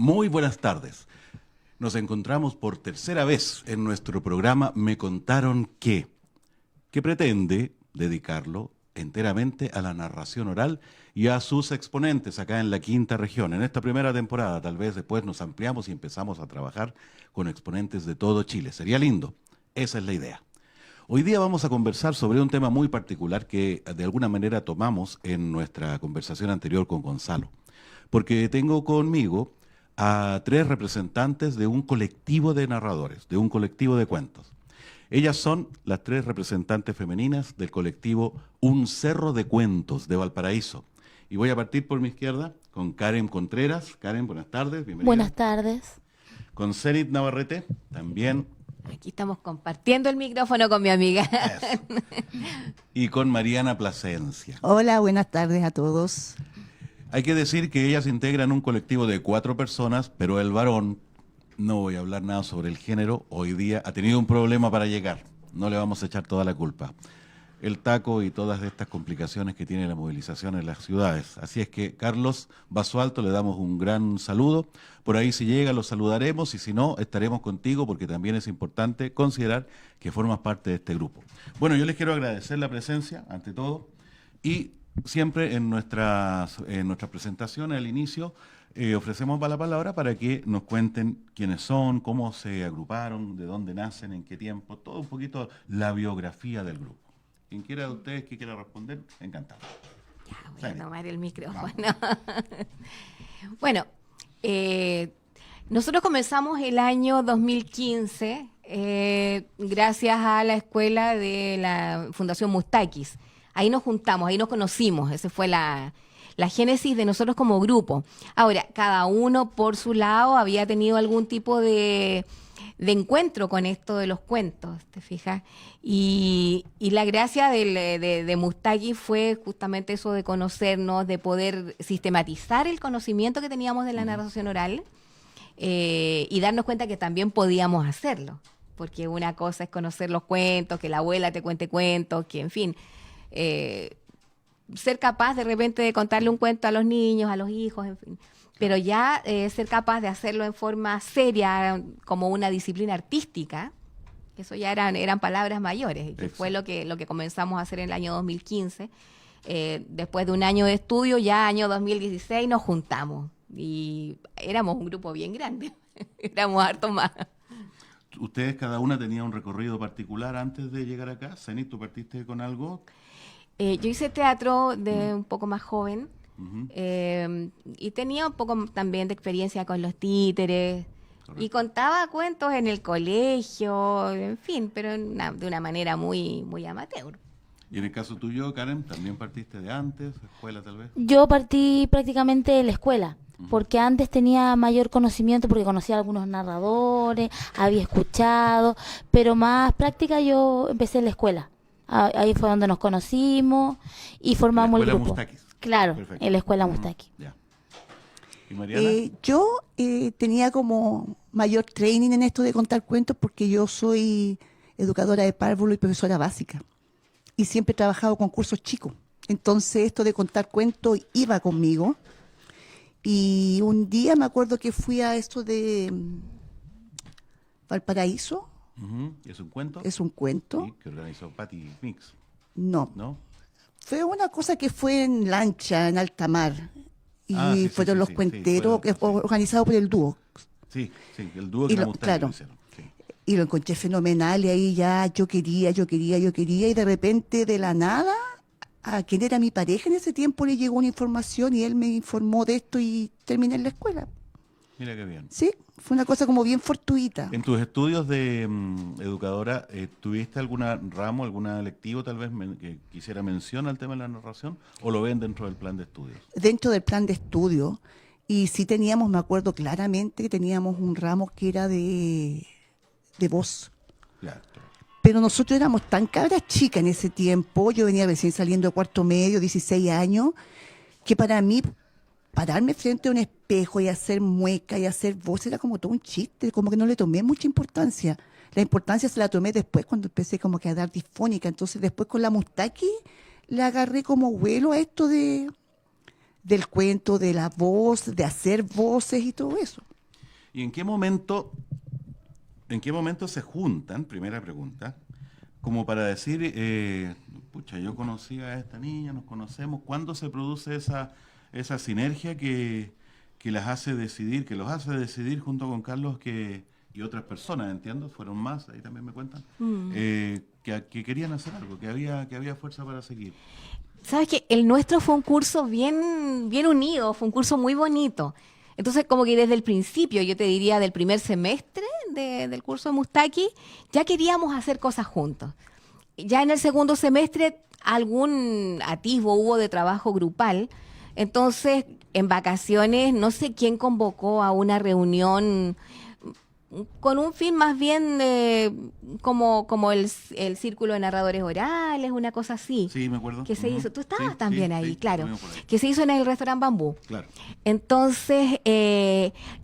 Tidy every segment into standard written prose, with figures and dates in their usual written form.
Muy buenas tardes. Nos encontramos por tercera vez en nuestro programa Me Contaron que pretende dedicarlo enteramente a la narración oral y a sus exponentes acá en la quinta región. En esta primera temporada, tal vez después nos ampliamos y empezamos a trabajar con exponentes de todo Chile. Sería lindo. Esa es la idea. Hoy día vamos a conversar sobre un tema muy particular que de alguna manera tomamos en nuestra conversación anterior con Gonzalo, porque tengo conmigo a tres representantes de un colectivo de narradores, de un colectivo de cuentos. Ellas son las tres representantes femeninas del colectivo Un Cerro de Cuentos de Valparaíso. Y voy a partir por mi izquierda con Karen Contreras. Karen, buenas tardes, bienvenida. Buenas tardes. Con Zenit Navarrete, también. Aquí estamos compartiendo el micrófono con mi amiga. Eso. Y con Mariana Plasencia. Hola, buenas tardes a todos. Hay que decir que ellas integran un colectivo de 4 personas, pero el varón, no voy a hablar nada sobre el género, hoy día ha tenido un problema para llegar. No le vamos a echar toda la culpa. El taco y todas estas complicaciones que tiene la movilización en las ciudades. Así es que, Carlos Basualto, le damos un gran saludo. Por ahí si llega lo saludaremos y si no, estaremos contigo porque también es importante considerar que formas parte de este grupo. Bueno, yo les quiero agradecer la presencia, ante todo, y siempre en nuestras presentaciones al inicio ofrecemos la palabra para que nos cuenten quiénes son, cómo se agruparon, de dónde nacen, en qué tiempo, todo un poquito la biografía del grupo. Quien quiera de ustedes que quiera responder, encantado. Ya, voy a tomar el micrófono. Bueno, nosotros comenzamos el año 2015 gracias a la escuela de la Fundación Mustakis. Ahí nos juntamos, ahí nos conocimos, esa fue la génesis de nosotros como grupo. Ahora, cada uno por su lado había tenido algún tipo de encuentro con esto de los cuentos, ¿te fijas? Y la gracia de Mustakis fue justamente eso de conocernos, de poder sistematizar el conocimiento que teníamos de la narración oral y darnos cuenta que también podíamos hacerlo, porque una cosa es conocer los cuentos, que la abuela te cuente cuentos, que en fin, ser capaz de repente de contarle un cuento a los niños, a los hijos, en fin. Pero ya ser capaz de hacerlo en forma seria, como una disciplina artística, eso ya eran palabras mayores, y que fue lo que comenzamos a hacer en el año 2015. Después de un año de estudio, ya año 2016 nos juntamos, y éramos un grupo bien grande, éramos harto más. ¿Ustedes cada una tenía un recorrido particular antes de llegar acá? Zenit, ¿tú partiste con algo? Yo hice teatro de un poco más joven. Uh-huh. Y tenía un poco también de experiencia con los títeres. Correcto. Y contaba cuentos en el colegio, en fin, pero de una manera muy, muy amateur. ¿Y en el caso tuyo, Karen, también partiste de antes, escuela tal vez? Yo partí prácticamente de la escuela, porque antes tenía mayor conocimiento, porque conocía a algunos narradores, había escuchado, pero más práctica yo empecé en la escuela. Ahí fue donde nos conocimos y formamos el grupo. Mustakis. Claro, perfecto. en la escuela Mustakis. Ya. ¿Y Mariana? Yo tenía como mayor training en esto de contar cuentos porque yo soy educadora de párvulo y profesora básica. Y siempre he trabajado con cursos chicos. Entonces esto de contar cuentos iba conmigo. Y un día me acuerdo que fui a esto de Valparaíso. Uh-huh. ¿Es un cuento? Es un cuento. Sí, que organizó Patti Mix. No. ¿No? Fue una cosa que fue en lancha, en alta mar. Y fueron los cuenteros organizados por el dúo. Sí, el dúo que claro. hicieron. Sí. Y lo encontré fenomenal y ahí ya yo quería y de repente de la nada a quien era mi pareja en ese tiempo le llegó una información y él me informó de esto y terminé en la escuela. Mira qué bien. Sí, fue una cosa como bien fortuita. En tus estudios de educadora, ¿tuviste alguna ramo, alguna electivo tal vez que quisiera mención al tema de la narración o lo ven dentro del plan de estudios? Dentro del plan de estudio, y sí teníamos, me acuerdo claramente que teníamos un ramo que era de voz. Claro. Pero nosotros éramos tan cabras chicas en ese tiempo, yo venía recién saliendo de cuarto medio, 16 años, que para mí pararme frente a un espejo y hacer mueca y hacer voz era como todo un chiste, como que no le tomé mucha importancia. La importancia se la tomé después cuando empecé como que a dar disfónica. Entonces después con la Mustakis le agarré como vuelo a esto del cuento, de la voz, de hacer voces y todo eso. ¿Y en qué momento se juntan, primera pregunta, como para decir, pucha, yo conocí a esta niña, nos conocemos, ¿cuándo se produce esa sinergia que las hace decidir, que los hace decidir junto con Carlos y otras personas, entiendo, fueron más, ahí también me cuentan, que querían hacer algo, que había fuerza para seguir? Sabes que el nuestro fue un curso bien, bien unido, fue un curso muy bonito. Entonces, como que desde el principio, yo te diría del primer semestre del curso de Mustaki, ya queríamos hacer cosas juntos. Ya en el segundo semestre algún atisbo hubo de trabajo grupal. Entonces, en vacaciones, no sé quién convocó a una reunión con un fin más bien como el círculo de narradores orales, una cosa así. Sí, me acuerdo. Que se hizo. Tú estabas Sí, también sí, ahí, sí, claro. estuvimos por ahí. Que se hizo en el restaurante Bambú. Claro. Entonces,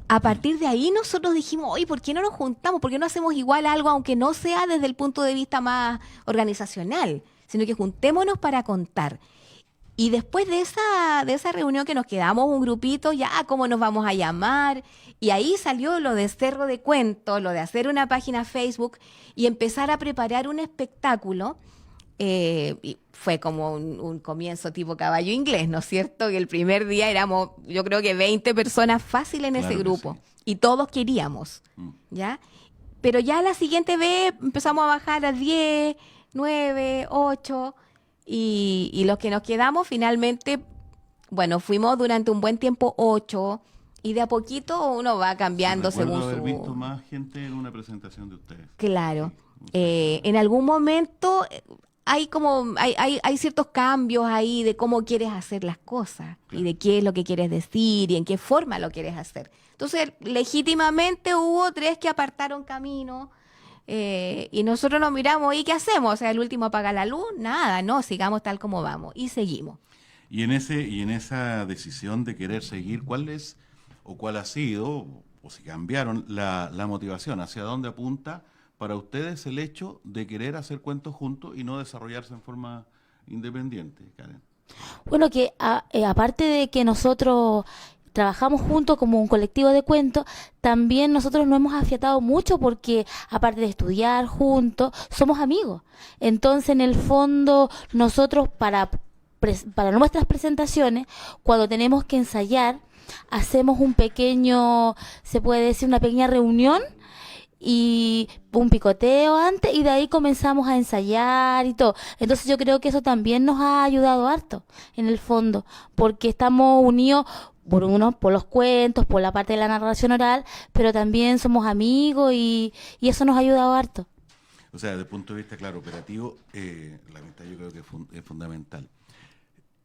a partir de ahí nosotros dijimos, oye, ¿por qué no nos juntamos? ¿Por qué no hacemos igual algo, aunque no sea desde el punto de vista más organizacional, sino que juntémonos para contar? Y después de esa reunión que nos quedamos un grupito, ya, ¿cómo nos vamos a llamar? Y ahí salió lo de Cerro de Cuentos, lo de hacer una página Facebook y empezar a preparar un espectáculo. Y fue como un comienzo tipo caballo inglés, ¿no es cierto? Que el primer día éramos, yo creo que 20 personas fácil en Claro ese que grupo. sí. Y todos queríamos, ¿ya? Pero ya la siguiente vez empezamos a bajar a 10, 9, 8... Y los que nos quedamos finalmente, bueno, fuimos durante un buen tiempo 8 y de a poquito uno va cambiando Sí, recuerdo según haber visto su... más gente en una presentación de ustedes. Claro. Sí, En algún momento hay ciertos cambios ahí de cómo quieres hacer las cosas y de qué es lo que quieres decir y en qué forma lo quieres hacer. Entonces, legítimamente hubo 3 que apartaron camino. Y nosotros nos miramos, ¿y qué hacemos? O sea, el último apaga la luz, nada, no, sigamos tal como vamos y seguimos. Y en esa decisión de querer seguir, ¿cuál es o cuál ha sido, o si cambiaron, la motivación? ¿Hacia dónde apunta para ustedes el hecho de querer hacer cuentos juntos y no desarrollarse en forma independiente, Karen? Bueno, que aparte de que nosotros trabajamos juntos como un colectivo de cuentos, también nosotros nos hemos afiatado mucho porque aparte de estudiar juntos, somos amigos. Entonces, en el fondo, nosotros para nuestras presentaciones, cuando tenemos que ensayar, hacemos un pequeño, se puede decir, una pequeña reunión y un picoteo antes y de ahí comenzamos a ensayar y todo. Entonces yo creo que eso también nos ha ayudado harto en el fondo, porque estamos unidos por los cuentos, por la parte de la narración oral, pero también somos amigos y eso nos ha ayudado harto. O sea, desde el punto de vista, claro, operativo, la amistad yo creo que es fundamental.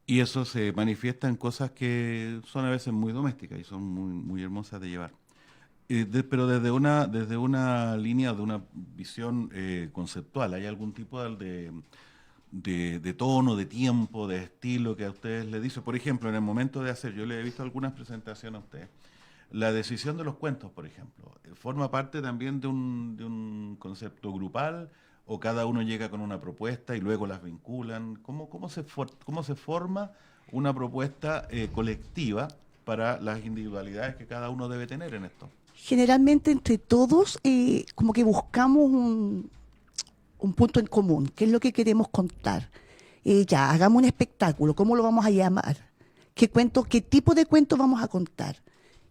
Y eso se manifiesta en cosas que son a veces muy domésticas y son muy, muy hermosas de llevar. Pero desde una línea, de una visión conceptual, ¿hay algún tipo de tono, de tiempo, de estilo que a ustedes les dice? Por ejemplo, en el momento de hacer, yo le he visto algunas presentaciones a ustedes, la decisión de los cuentos, por ejemplo, ¿forma parte también de un concepto grupal o cada uno llega con una propuesta y luego las vinculan? ¿Cómo se forma una propuesta colectiva para las individualidades que cada uno debe tener en esto? Generalmente entre todos como que buscamos un punto en común, qué es lo que queremos contar. Ya, hagamos un espectáculo, ¿cómo lo vamos a llamar? ¿Qué tipo de cuentos vamos a contar?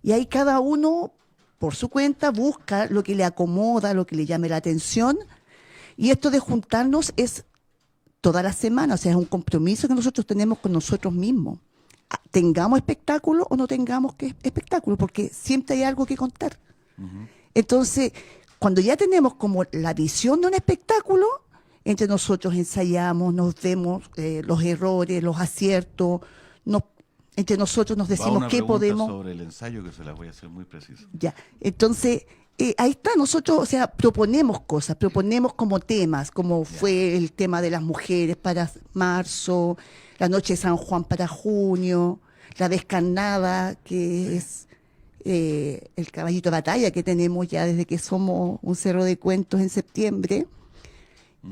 Y ahí cada uno, por su cuenta, busca lo que le acomoda, lo que le llame la atención. Y esto de juntarnos es toda la semana, o sea, es un compromiso que nosotros tenemos con nosotros mismos. Tengamos espectáculo o no tengamos espectáculo, porque siempre hay algo que contar. Entonces, cuando ya tenemos como la visión de un espectáculo, entre nosotros ensayamos, nos vemos los errores, los aciertos, entre nosotros nos decimos qué podemos. Sobre el ensayo que se las voy a hacer muy preciso. Ya, entonces ahí está, nosotros, o sea, proponemos cosas, proponemos como temas, como fue el tema de las mujeres para marzo, la noche de San Juan para junio, la descarnada, que es el caballito de batalla que tenemos ya desde que somos un cerro de cuentos en septiembre.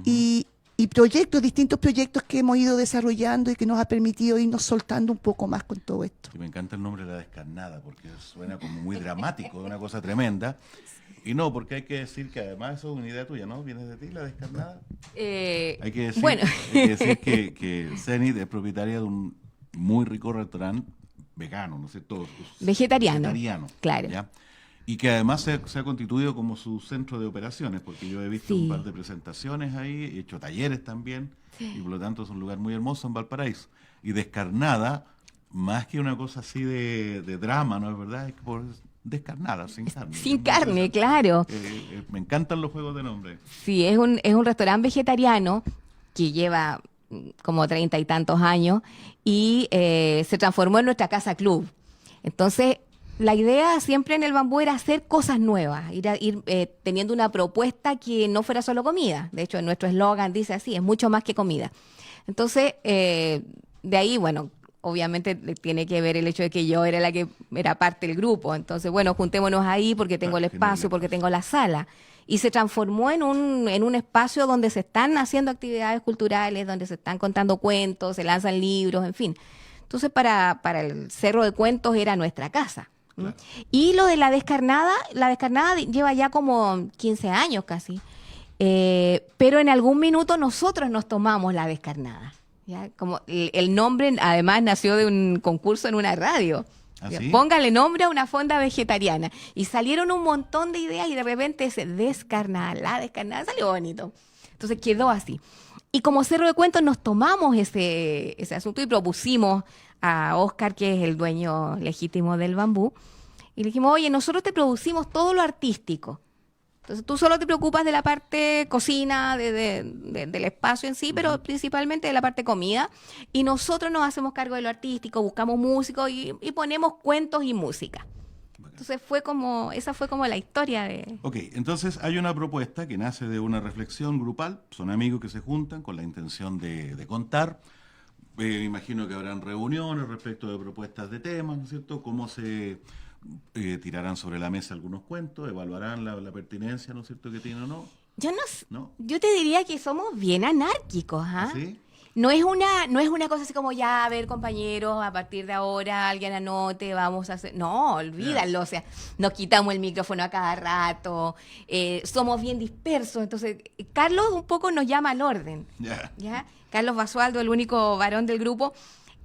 Y y proyectos, distintos proyectos que hemos ido desarrollando y que nos ha permitido irnos soltando un poco más con todo esto. Y me encanta el nombre de La Descarnada, porque suena como muy dramático, una cosa tremenda. Y no, porque hay que decir que además eso es una idea tuya, ¿no? ¿Vienes de ti, La Descarnada? Hay que decir, bueno. hay que, decir que Zenith es propietaria de un muy rico restaurante vegano, ¿no es cierto? Vegetariano, claro. ¿ya? Y que además se ha constituido como su centro de operaciones, porque yo he visto Sí. un par de presentaciones ahí, he hecho talleres también, y por lo tanto es un lugar muy hermoso en Valparaíso. Y Descarnada, más que una cosa así de drama, ¿no es verdad? Es por descarnada, sin carne. Sin carne, claro. Me encantan los juegos de nombre. Sí, es un restaurante vegetariano que lleva como 30 y tantos años y se transformó en nuestra casa club. Entonces, la idea siempre en el Bambú era hacer cosas nuevas, ir teniendo una propuesta que no fuera solo comida. De hecho, nuestro eslogan dice así, es mucho más que comida. Entonces, de ahí, bueno, obviamente tiene que ver el hecho de que yo era la que era parte del grupo. Entonces, bueno, juntémonos ahí porque tengo el espacio, porque tengo la sala. Y se transformó en un espacio donde se están haciendo actividades culturales, donde se están contando cuentos, se lanzan libros, en fin. Entonces, para el Cerro de Cuentos era nuestra casa. Claro. Y lo de la descarnada lleva ya como 15 años casi. Pero en algún minuto nosotros nos tomamos la descarnada. ¿Ya? Como el nombre además nació de un concurso en una radio. ¿Ah, ¿Ya? sí? Póngale nombre a una fonda vegetariana. Y salieron un montón de ideas y de repente ese descarnada, la descarnada, salió bonito. Entonces quedó así. Y como Cerro de Cuentos nos tomamos ese asunto y propusimos a Oscar, que es el dueño legítimo del Bambú, y le dijimos, oye, nosotros te producimos todo lo artístico. Entonces tú solo te preocupas de la parte cocina, del espacio en sí, pero principalmente de la parte comida. Y nosotros nos hacemos cargo de lo artístico, buscamos músicos y ponemos cuentos y música. Entonces esa fue como la historia de... Ok, entonces hay una propuesta que nace de una reflexión grupal, son amigos que se juntan con la intención de contar. Me imagino que habrán reuniones respecto de propuestas de temas, ¿no es cierto? Cómo se tirarán sobre la mesa algunos cuentos, evaluarán la pertinencia, ¿no es cierto?, que tiene o no. ¿No? Yo te diría que somos bien anárquicos, ¿ah? ¿Sí? No es una cosa así como, ya, a ver, compañeros, a partir de ahora alguien anote, vamos a hacer... No, olvídalo, o sea, nos quitamos el micrófono a cada rato, somos bien dispersos, entonces Carlos un poco nos llama al orden, ¿ya? Carlos Basualdo, el único varón del grupo,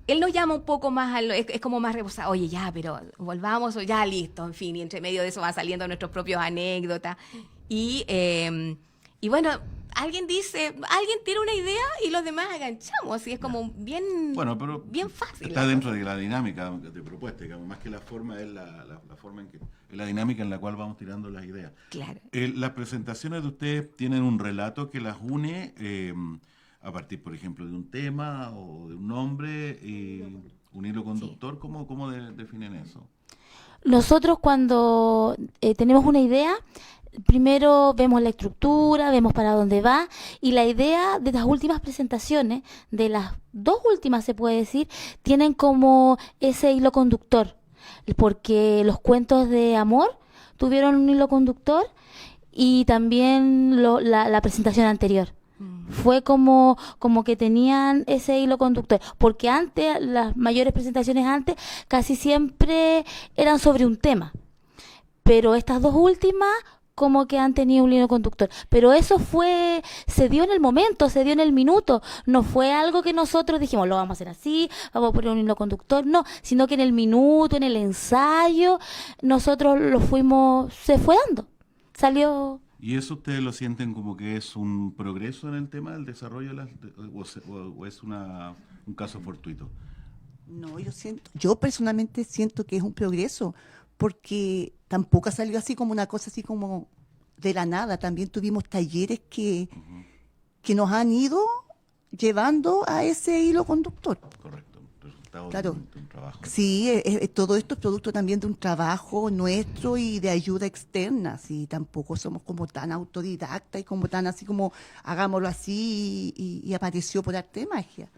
él nos llama un poco más, es como más reposado, oye, ya, pero volvamos, o ya, listo, en fin, y entre medio de eso van saliendo nuestros propios anécdotas, y bueno... Alguien tiene una idea y los demás aganchamos, así es como bien, pero bien fácil. Está dentro de la dinámica de propuesta, digamos, más que la forma es la forma en que es la dinámica en la cual vamos tirando las ideas. Claro. Las presentaciones de ustedes tienen un relato que las une a partir, por ejemplo, de un tema o de un nombre, un hilo conductor. Sí. ¿Cómo definen eso? Nosotros cuando tenemos una idea, primero vemos la estructura, vemos para dónde va, y la idea de las últimas presentaciones, de las dos últimas se puede decir, tienen como ese hilo conductor, porque los cuentos de amor tuvieron un hilo conductor y también la presentación anterior. Fue como que tenían ese hilo conductor, porque antes, las mayores presentaciones antes, casi siempre eran sobre un tema, pero estas dos últimas como que han tenido un hilo conductor, pero eso se dio en el momento, se dio en el minuto, no fue algo que nosotros dijimos, lo vamos a hacer así, vamos a poner un hilo conductor, no, sino que en el minuto, en el ensayo, nosotros se fue dando, salió... ¿Y eso ustedes lo sienten como que es un progreso en el tema del desarrollo o es un caso fortuito? No, yo personalmente siento que es un progreso, porque tampoco salió así como una cosa así como de la nada. También tuvimos talleres que nos han ido llevando a ese hilo conductor. Correcto, resultado claro. de un trabajo. Sí, todo esto es producto también de un trabajo nuestro y de ayuda externa. Sí, tampoco somos como tan autodidactas y como tan así como hagámoslo así y apareció por arte de magia.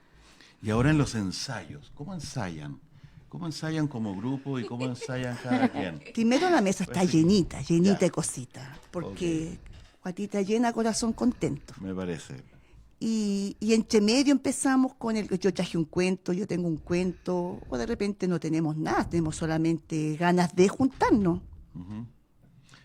Y ahora en los ensayos, ¿cómo ensayan? ¿Cómo ensayan como grupo y cómo ensayan cada quien? Primero la mesa está llenita ya. de cositas, porque guatita llena, corazón contento. Me parece. y entre medio empezamos con yo traje un cuento, yo tengo un cuento, o de repente no tenemos nada, tenemos solamente ganas de juntarnos. Ujú.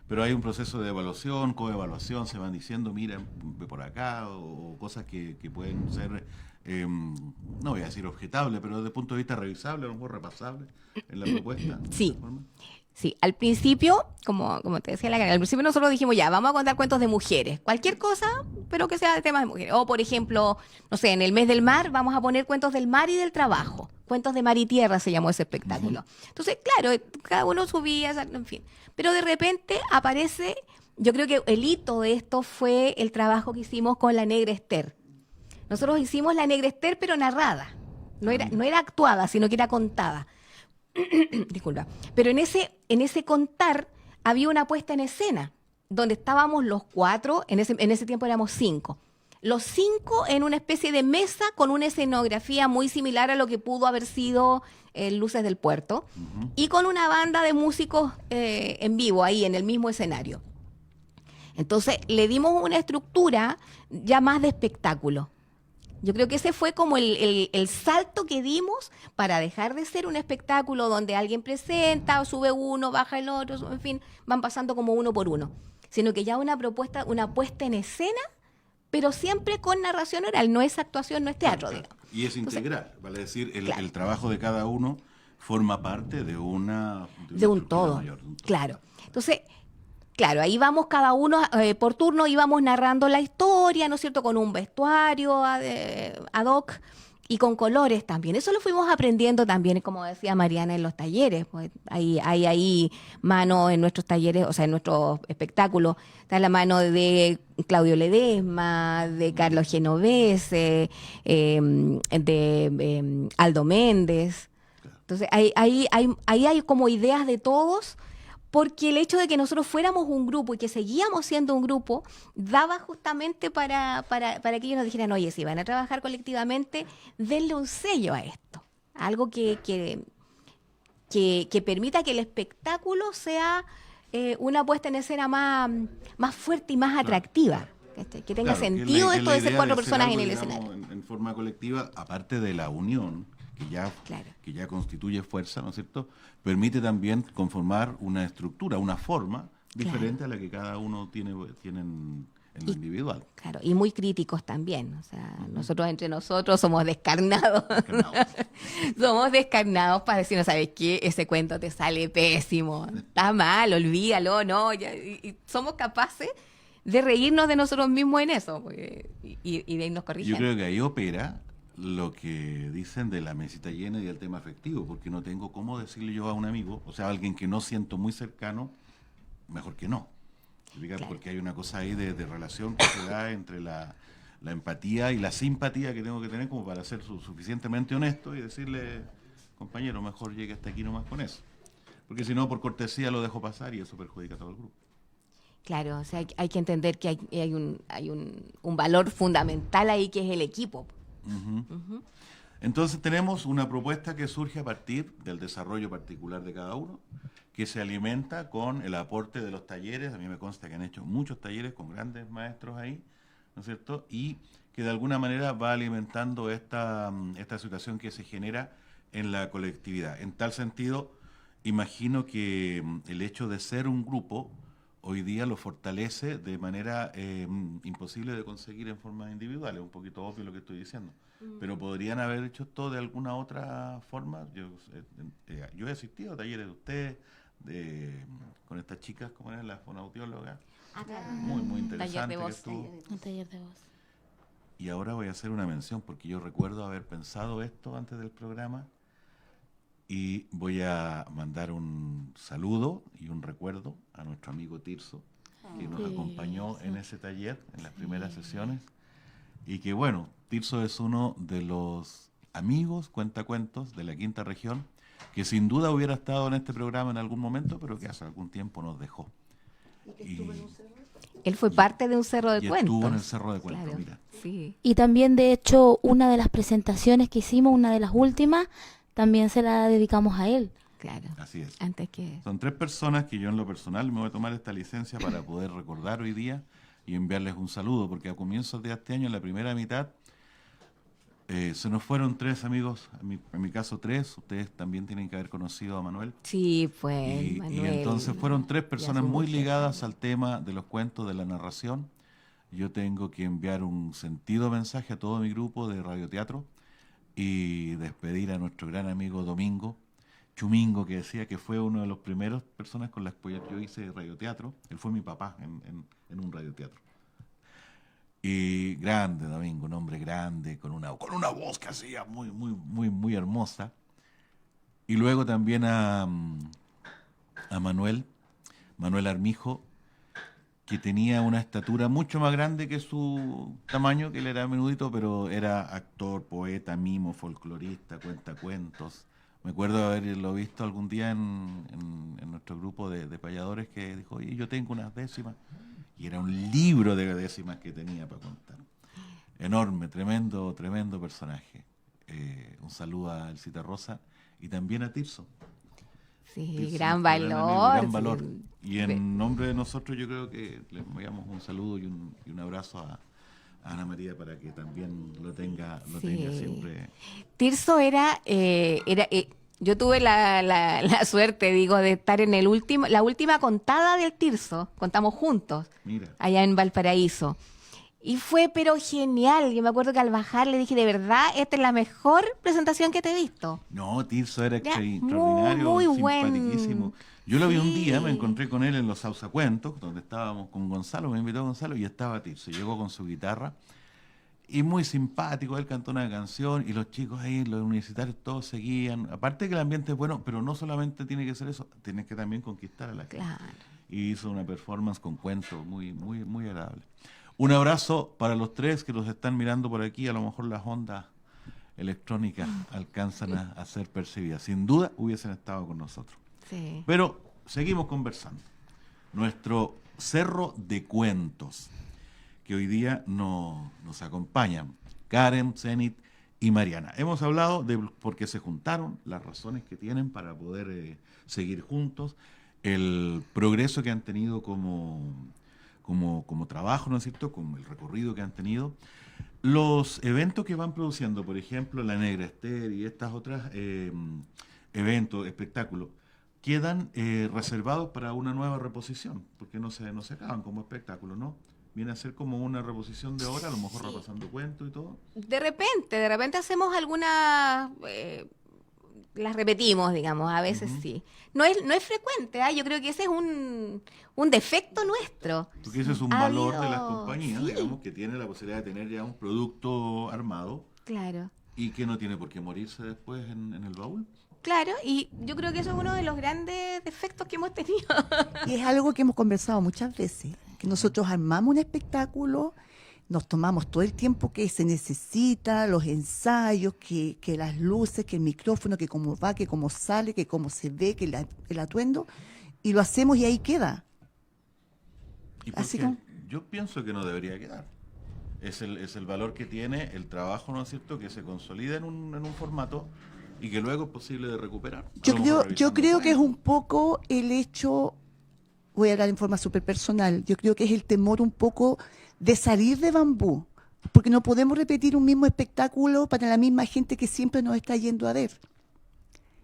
Pero hay un proceso de evaluación, coevaluación, se van diciendo, mira, ve por acá, o cosas que pueden ser, no voy a decir objetables, pero desde el punto de vista revisable, a lo mejor repasable en la propuesta. ¿De Sí. esa forma? Sí, al principio, como te decía la Karen, al principio nosotros dijimos, ya, vamos a contar cuentos de mujeres, cualquier cosa, pero que sea de temas de mujeres. O, por ejemplo, no sé, en el mes del mar vamos a poner cuentos del mar y del trabajo. Cuentos de mar y tierra se llamó ese espectáculo. Entonces, claro, cada uno subía, en fin. Pero de repente aparece, yo creo que el hito de esto fue el trabajo que hicimos con la Negra Esther. Nosotros hicimos la Negra Esther, pero narrada. No era actuada, sino que era contada. Disculpa. Pero en ese contar había una puesta en escena, donde estábamos los 4, en ese tiempo éramos 5. Los 5 en una especie de mesa con una escenografía muy similar a lo que pudo haber sido Luces del Puerto, y con una banda de músicos en vivo ahí en el mismo escenario. Entonces le dimos una estructura ya más de espectáculo. Yo creo que ese fue como el salto que dimos para dejar de ser un espectáculo donde alguien presenta, o sube uno, baja el otro, en fin, van pasando como uno por uno, sino que ya una propuesta, una puesta en escena, pero siempre con narración oral, no es actuación, no es teatro, Claro. digamos. Y es integral, vale decir, claro. el trabajo de cada uno forma parte de una De un estructura todo, mayor, de un todo. claro. Entonces, claro, ahí vamos cada uno por turno, íbamos narrando la historia, ¿no es cierto?, con un vestuario ad hoc y con colores también. Eso lo fuimos aprendiendo también, como decía Mariana, en los talleres. Pues hay ahí mano en nuestros talleres, o sea, en nuestros espectáculos. Está la mano de Claudio Ledesma, de Carlos Genovese, de Aldo Méndez. Entonces, ahí hay como ideas de todos, porque el hecho de que nosotros fuéramos un grupo y que seguíamos siendo un grupo, daba justamente para que ellos nos dijeran, oye, si van a trabajar colectivamente, denle un sello a esto. Algo que permita que el espectáculo sea una puesta en escena más fuerte y más atractiva. Que tenga Claro, sentido que esto de ser idea 4 hacer personas algo, en el digamos, escenario. en forma colectiva, aparte de la unión, Claro. que ya constituye fuerza, ¿no es cierto?, permite también conformar una estructura, una forma diferente a la que cada uno tiene en lo individual. Claro, y muy críticos también. O sea, nosotros entre nosotros somos descarnados. Somos descarnados para decir, no sabes qué, ese cuento te sale pésimo, está mal, olvídalo, no. Y somos capaces de reírnos de nosotros mismos en eso, y de irnos Yo corrigiendo. creo que ahí opera lo que dicen de la mesita llena y del tema afectivo, porque no tengo cómo decirle yo a un amigo, o sea, a alguien que no siento muy cercano, mejor que no. Claro. Porque hay una cosa ahí de relación que se da entre la empatía y la simpatía que tengo que tener como para ser suficientemente honesto y decirle, compañero, mejor llegue hasta aquí nomás con eso. Porque si no, por cortesía lo dejo pasar y eso perjudica a todo el grupo. Claro, o sea, hay que entender que hay un valor fundamental ahí, que es el equipo. Entonces tenemos una propuesta que surge a partir del desarrollo particular de cada uno, que se alimenta con el aporte de los talleres. A mí me consta que han hecho muchos talleres con grandes maestros ahí, ¿no es cierto? Y que de alguna manera va alimentando esta situación que se genera en la colectividad. En tal sentido, imagino que el hecho de ser un grupo hoy día lo fortalece de manera imposible de conseguir en forma individual. Es un poquito obvio lo que estoy diciendo. Pero podrían haber hecho esto de alguna otra forma. Yo he asistido a talleres de ustedes, con estas chicas, como eran las fonoaudiólogas. Muy, muy interesante. Taller de voz. Que estuvo. Un taller de voz. Y ahora voy a hacer una mención, porque yo recuerdo haber pensado esto antes del programa, y voy a mandar un saludo y un recuerdo a nuestro amigo Tirso, que nos acompañó en ese taller, en las primeras sesiones, y que bueno, Tirso es uno de los amigos cuentacuentos de la quinta región, que sin duda hubiera estado en este programa en algún momento, pero que hace algún tiempo nos dejó. Él fue parte de un cerro de y cuentos. estuvo en el Cerro de Cuentos, Claro, mira. sí. Y también, de hecho, una de las presentaciones que hicimos, una de las últimas, también se la dedicamos a él. Claro. Así es. Antes que... Son 3 personas que yo en lo personal me voy a tomar esta licencia para poder recordar hoy día y enviarles un saludo, porque a comienzos de este año, en la primera mitad, se nos fueron 3 amigos, en mi caso 3, ustedes también tienen que haber conocido a Manuel. Sí, pues, Y Manuel. entonces fueron 3 personas su muy mujer. ligadas al tema de los cuentos, de la narración. Yo tengo que enviar un sentido mensaje a todo mi grupo de radioteatro y despedir a nuestro gran amigo Domingo Chumingo, que decía que fue una de las primeras personas con las que yo hice radioteatro. Él fue mi papá en un radioteatro. Y grande Domingo, un hombre grande, con una voz que hacía muy hermosa. Y luego también a Manuel Armijo, que tenía una estatura mucho más grande que su tamaño, que él era menudito, pero era actor, poeta, mimo, folclorista, cuentacuentos. Me acuerdo de haberlo visto algún día en nuestro grupo de payadores, que dijo, oye, yo tengo unas décimas. Y era un libro de décimas que tenía para contar. Enorme, tremendo personaje. Un saludo a Elcita Rosa y también a Tirso. Sí, Tirso, gran nuestro valor. gran sí. valor. Y en nombre de nosotros yo creo que le enviamos un saludo y un abrazo a Ana María para que también lo tenga Sí. siempre. Tirso yo tuve la suerte, digo, de estar en la última contada del Tirso, contamos juntos, Mira, allá en Valparaíso. Y fue pero genial. Yo me acuerdo que al bajar le dije, de verdad, esta es la mejor presentación que te he visto. no, Tirso era Ya, extraordinario, muy buen. simpaticísimo. Yo lo vi un día, me Sí. encontré con él en los Sausacuentos, donde estábamos con Gonzalo, me invitó Gonzalo y estaba Tirso. Llegó con su guitarra y muy simpático, él cantó una canción y los chicos ahí, los universitarios, todos seguían. Aparte que el ambiente es bueno, pero no solamente tiene que ser eso, tienes que también conquistar a la gente. Claro. Y hizo una performance con cuentos muy agradable. Un abrazo para los 3 que los están mirando por aquí, a lo mejor las ondas electrónicas alcanzan a ser percibidas. Sin duda hubiesen estado con nosotros. Sí. Pero seguimos conversando. Nuestro cerro de cuentos, que hoy día nos acompañan, Karen, Zenit y Mariana. Hemos hablado de por qué se juntaron, las razones que tienen para poder seguir juntos, el progreso que han tenido como trabajo, ¿no es cierto?, como el recorrido que han tenido, los eventos que van produciendo, por ejemplo, la Negra Esther y estas otras eventos, espectáculos, quedan reservados para una nueva reposición, porque no se acaban como espectáculo, ¿no? Viene a ser como una reposición de ahora, a lo mejor Sí. repasando cuentos y todo. De repente hacemos algunas, las repetimos, digamos, a veces Ujú. sí. No es frecuente, ¿ah? Yo creo que ese es un defecto nuestro. Porque ese es un Ha valor de las habido- compañías, sí. digamos, que tiene la posibilidad de tener ya un producto armado Claro, y que no tiene por qué morirse después en el baúl. claro, y yo creo que eso es uno de los grandes defectos que hemos tenido. Y es algo que hemos conversado muchas veces, que nosotros armamos un espectáculo, nos tomamos todo el tiempo que se necesita, los ensayos, que las luces, que el micrófono, que cómo va, que cómo sale, que cómo se ve, que el atuendo, y lo hacemos y ahí queda. ¿Y por Así qué? como- Yo pienso que no debería quedar. Es el valor que tiene el trabajo, ¿no es cierto?, que se consolida en un formato y que luego es posible de recuperar. A Yo lo mejor creo revisando que es cuentos. un poco el hecho, voy a hablar en forma súper personal, yo creo que es el temor un poco de salir de Bambú, porque no podemos repetir un mismo espectáculo para la misma gente que siempre nos está yendo a ver.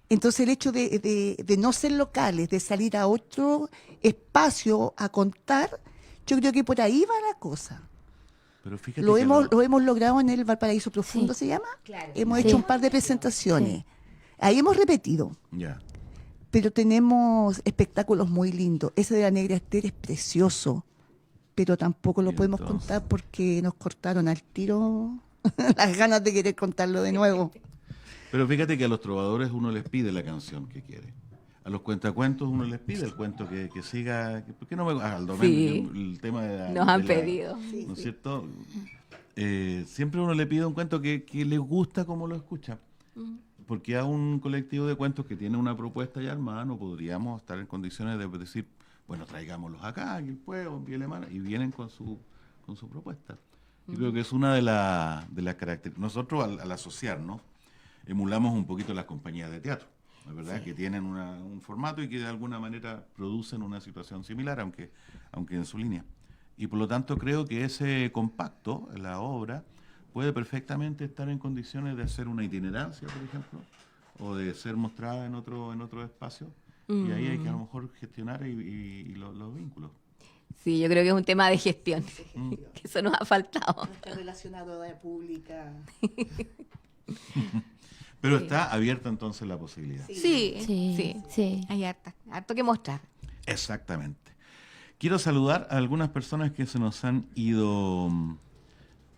Entonces el hecho de no ser locales, de salir a otro espacio a contar, yo creo que por ahí va la cosa. Pero fíjate Lo que hemos logrado en el Valparaíso Profundo, Sí. ¿se llama? Claro. Hemos Sí. hecho un par de presentaciones. Ahí hemos repetido. Ya. Pero tenemos espectáculos muy lindos. Ese de la Negra Esther es precioso, pero tampoco lo Y podemos entonces- contar porque nos cortaron al tiro las ganas de querer contarlo de nuevo. Pero fíjate que a los trovadores uno les pide la canción que quiere. A los cuentacuentos uno les pide el cuento que siga. ¿Por qué no me al domingo? Sí. El tema de Nos han pedido. ¿No es cierto? Siempre uno le pide un cuento que le gusta como lo escucha. Porque a un colectivo de cuentos que tiene una propuesta ya armada no podríamos estar en condiciones de decir, bueno, traigámoslos acá, aquí el pueblo, en Pielemana, y vienen con su propuesta. Yo creo que es una de las características. Nosotros al asociarnos, emulamos un poquito las compañías de teatro, ¿no es verdad? Sí. Que tienen un formato y que de alguna manera producen una situación similar, aunque en su línea. Y por lo tanto creo que ese compacto, la obra, puede perfectamente estar en condiciones de hacer una itinerancia, por ejemplo, o de ser mostrada en otro espacio. Y ahí hay que a lo mejor gestionar los vínculos. Sí, yo creo que es un tema de gestión, que eso nos ha faltado. No está relacionado a la pública. Pero está abierta entonces la posibilidad. Sí. Hay harto que mostrar. Exactamente. Quiero saludar a algunas personas que se nos han ido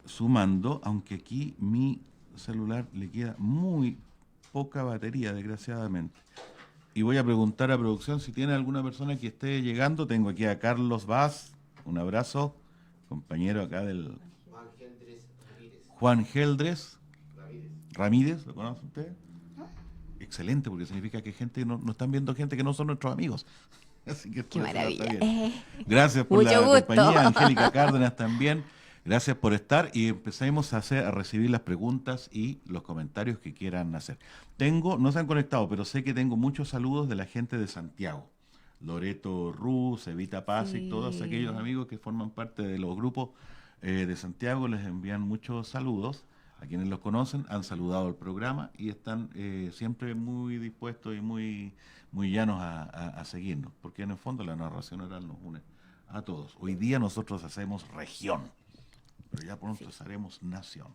sumando, aunque aquí mi celular le queda muy poca batería, desgraciadamente. Y voy a preguntar a producción si tiene alguna persona que esté llegando. Tengo aquí a Carlos Vaz, un abrazo, compañero acá del... Juan Geldres Ramírez, ¿lo conocen ustedes? Excelente, porque significa que gente no están viendo gente que no son nuestros amigos. Así que Qué maravilla. Gracias por Mucho la gusto. compañía, Angélica Cárdenas también. Gracias por estar y empecemos a recibir las preguntas y los comentarios que quieran hacer. No se han conectado, pero sé que tengo muchos saludos de la gente de Santiago. Loreto Ruz, Evita Paz y todos aquellos amigos que forman parte de los grupos de Santiago les envían muchos saludos. A quienes los conocen han saludado el programa y están siempre muy dispuestos y muy llanos a seguirnos, porque en el fondo la narración oral nos une a todos. Hoy día nosotros hacemos región, pero ya pronto haremos nación.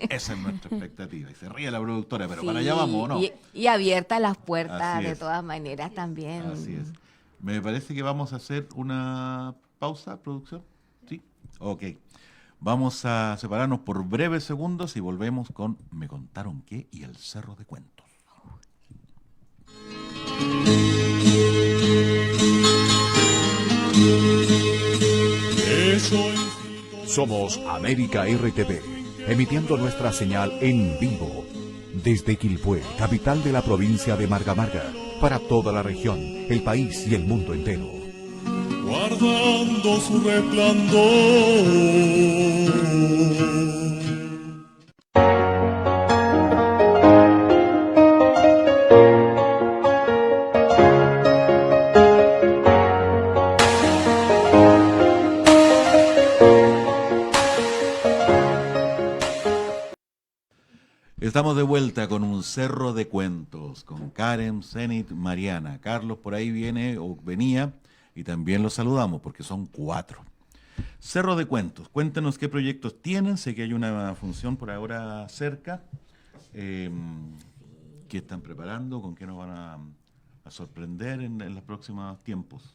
Esa es nuestra expectativa. Y se ríe la productora, pero para allá vamos, ¿o no? Y abiertas las puertas Así de es. todas maneras también. Así es. Me parece que vamos a hacer una pausa, producción. ¿Sí? Ok. Vamos a separarnos por breves segundos y volvemos con Me Contaron Qué y el Cerro de Cuentos. Somos América RTV, emitiendo nuestra señal en vivo desde Quilpué, capital de la provincia de Marga Marga, para toda la región, el país y el mundo entero. Guardando su resplandor. Estamos de vuelta con un cerro de cuentos, con Karen, Zenit, Mariana. Carlos por ahí viene o venía y también los saludamos porque son 4. Cerro de Cuentos, cuéntenos qué proyectos tienen. Sé que hay una función por ahora cerca. ¿Qué están preparando? ¿Con qué nos van a sorprender en los próximos tiempos?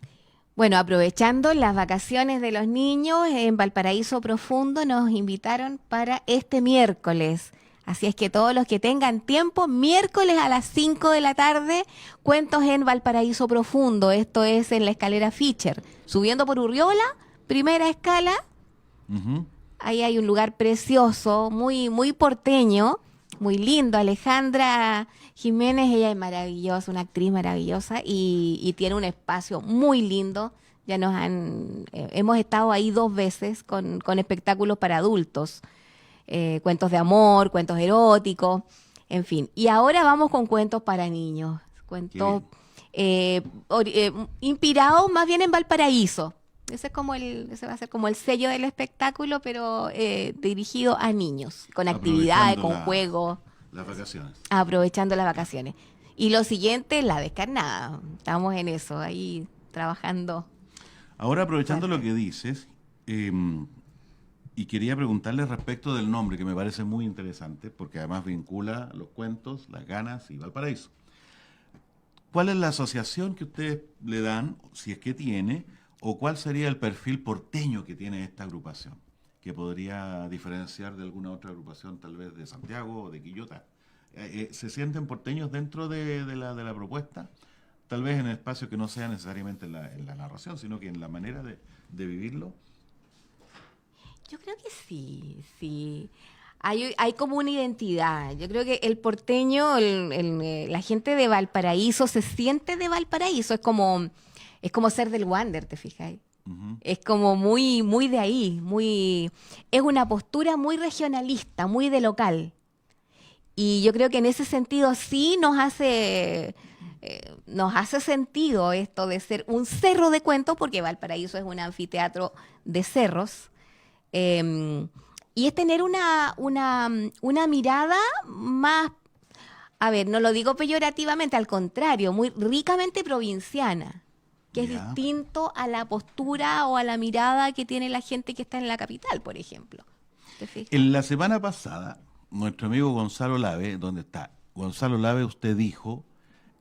Bueno, aprovechando las vacaciones de los niños, en Valparaíso Profundo nos invitaron para este miércoles. Así es que todos los que tengan tiempo, miércoles a las 5 de la tarde, cuentos en Valparaíso Profundo. Esto es en la escalera Fischer. Subiendo por Urriola, primera escala. Ahí hay un lugar precioso, muy, muy porteño, muy lindo. Alejandra Jiménez, ella es maravillosa, una actriz maravillosa y tiene un espacio muy lindo. Ya hemos estado ahí 2 veces con espectáculos para adultos. Cuentos de amor, cuentos eróticos, en fin. Y ahora vamos con cuentos para niños, cuentos inspirados más bien en Valparaíso. Ese va a ser como el sello del espectáculo, pero dirigido a niños, con actividades, con juegos. Las vacaciones. Aprovechando las vacaciones. Y lo siguiente, la descarnada. Estamos en eso, ahí trabajando. Ahora, aprovechando lo que dices, y quería preguntarle respecto del nombre, que me parece muy interesante, porque además vincula los cuentos, las ganas y Valparaíso. ¿Cuál es la asociación que ustedes le dan, si es que tiene, o cuál sería el perfil porteño que tiene esta agrupación, que podría diferenciar de alguna otra agrupación, tal vez de Santiago o de Quillota? ¿Se sienten porteños dentro de la propuesta? Tal vez en espacios que no sea necesariamente en la narración, sino que en la manera de vivirlo. Yo creo que sí. Hay como una identidad. Yo creo que el porteño, la gente de Valparaíso se siente de Valparaíso. Es como ser del Wander, ¿te fijas? Es como muy, muy de ahí. Es una postura muy regionalista, muy de local. Y yo creo que en ese sentido sí nos hace nos hace sentido esto de ser un cerro de cuentos, porque Valparaíso es un anfiteatro de cerros. Y es tener una mirada más, a ver, no lo digo peyorativamente, al contrario, muy ricamente provinciana, que es Ya. distinto a la postura o a la mirada que tiene la gente que está en la capital, por ejemplo. ¿Te fijas? En la semana pasada, nuestro amigo Gonzalo Lave, ¿dónde está? Gonzalo Lave, usted dijo